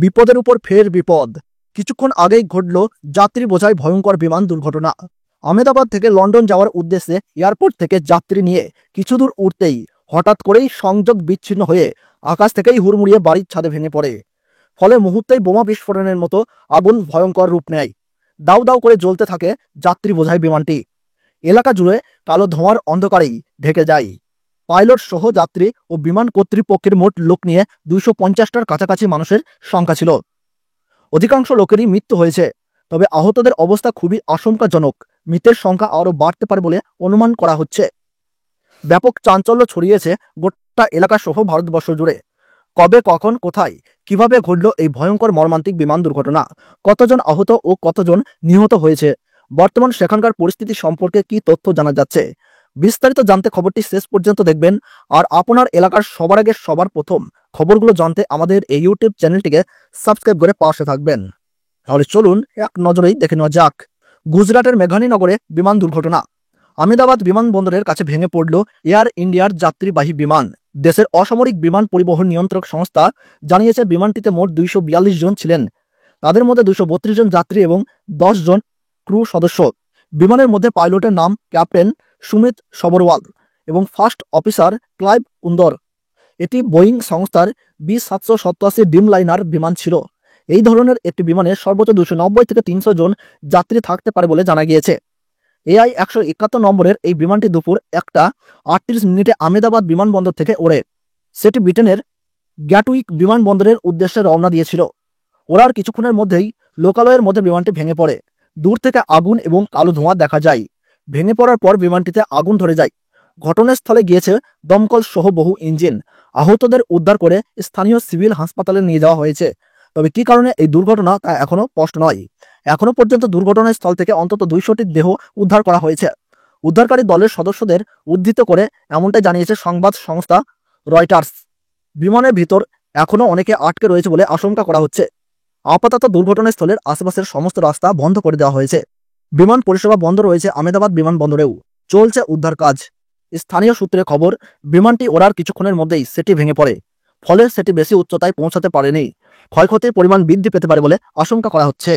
বিপদের উপর ফের বিপদ। কিছুক্ষণ আগেই ঘটল যাত্রী বোঝাই ভয়ঙ্কর বিমান দুর্ঘটনা। আহমেদাবাদ থেকে লন্ডন যাওয়ার উদ্দেশ্যে এয়ারপোর্ট থেকে যাত্রী নিয়ে কিছু দূর উঠতেই হঠাৎ করেই সংযোগ বিচ্ছিন্ন হয়ে আকাশ থেকেই হুড়মুড়িয়ে বাড়ির ছাদে ভেঙে পড়ে। ফলে মুহূর্তেই বোমা বিস্ফোরণের মতো আগুন ভয়ঙ্কর রূপ নেয়। দাউ দাউ করে জ্বলতে থাকে যাত্রী বোঝাই বিমানটি। এলাকা জুড়ে কালো ধোঁয়ার অন্ধকারেই ঢেকে যায়। পাইলট সহ যাত্রী ও বিমান কর্তৃপক্ষের মোট লোক নিয়ে 250টার কাছাকাছি মানুষের সংখ্যা ছিল। অধিকাংশ লোকেরই মৃত্যু হয়েছে, তবে আহতদের অবস্থা খুবই আশঙ্কাজনক। মৃতের সংখ্যা আরও বাড়তে পারে বলে অনুমান করা হচ্ছে। ব্যাপক চাঞ্চল্য ছড়িয়েছে গোটা এলাকা সহ ভারতবর্ষ জুড়ে। কবে, কখন, কোথায়, কিভাবে ঘটল এই ভয়ঙ্কর মর্মান্তিক বিমান দুর্ঘটনা, কতজন আহত ও কতজন নিহত হয়েছে, বর্তমান সেখানকার পরিস্থিতি সম্পর্কে কি তথ্য জানা যাচ্ছে, বিস্তারিত জানতে খবরটি শেষ পর্যন্ত দেখবেন। আর আপনার এলাকার সবার আগে সবার প্রথম খবরগুলো জানতে আমাদের এই ইউটিউব চ্যানেলটিকে সাবস্ক্রাইব করে পাশে থাকবেন। তাহলে চলুন এক নজরেই দেখে নেওয়া যাক। গুজরাটের মেঘানীনগরে বিমান দুর্ঘটনা। আহমেদাবাদ বিমানবন্দরের কাছে ভেঙে পড়ল এয়ার ইন্ডিয়ার যাত্রীবাহী বিমান। দেশের অসামরিক বিমান পরিবহন নিয়ন্ত্রক সংস্থা জানিয়েছে বিমানটিতে মোট 242 জন ছিলেন। তাদের মধ্যে 232 জন যাত্রী এবং 10 জন ক্রু সদস্য। বিমানের মধ্যে পাইলটের নাম ক্যাপ্টেন সুমিত সবরওয়াল এবং ফার্স্ট অফিসার ক্লাইভ কুন্দর। এটি বোয়িং সংস্থার B787 ড্রিমলাইনার বিমান ছিল। এই ধরনের একটি বিমানে সর্বোচ্চ 290 থেকে 300 জন যাত্রী থাকতে পারে বলে জানা গিয়েছে। AI 171 নম্বরের এই বিমানটি দুপুর 1:38 আহমেদাবাদ বিমানবন্দর থেকে ওড়ে সেটি ব্রিটেনের গ্যাটউইক বিমানবন্দরের উদ্দেশ্যে রওনা দিয়েছিল। ওড়ার কিছুক্ষণের মধ্যেই লোকালয়ের মধ্যে বিমানটি ভেঙে পড়ে। দূর থেকে আগুন এবং কালো ধোঁয়া দেখা যায়। ভেঙে পড়ার পর বিমানটিতে আগুন ধরে যায়। ঘটনাস্থলে গিয়েছে দমকল সহ বহু ইঞ্জিন। আহতদের উদ্ধার করে স্থানীয় সিভিল হাসপাতালে নিয়ে যাওয়া হয়েছে। তবে কি কারণে এই দুর্ঘটনা তা এখনো স্পষ্ট নয়। এখনো পর্যন্ত দুর্ঘটনাস্থল থেকে অন্তত 200টি দেহ উদ্ধার করা হয়েছে। উদ্ধারকারী দলের সদস্যদের উদ্ধৃত করে এমনটাই জানিয়েছে সংবাদ সংস্থা রয়টার্স। বিমানের ভিতর এখনো অনেকে আটকে রয়েছে বলে আশঙ্কা করা হচ্ছে। আপাতত দুর্ঘটনাস্থলের আশেপাশের সমস্ত রাস্তা বন্ধ করে দেওয়া হয়েছে। বিমান পরিষেবা বন্ধ রয়েছে আহমেদাবাদ বিমানবন্দরেও। চলছে উদ্ধার কাজ। স্থানীয় সূত্রে খবর, বিমানটি ওড়ার কিছুক্ষণের মধ্যেই সেটি ভেঙে পড়ে। ফলে সেটি বেশি উচ্চতায় পৌঁছাতে পারেনি। ক্ষয়ক্ষতির পরিমাণ বৃদ্ধি পেতে পারে বলে আশঙ্কা করা হচ্ছে।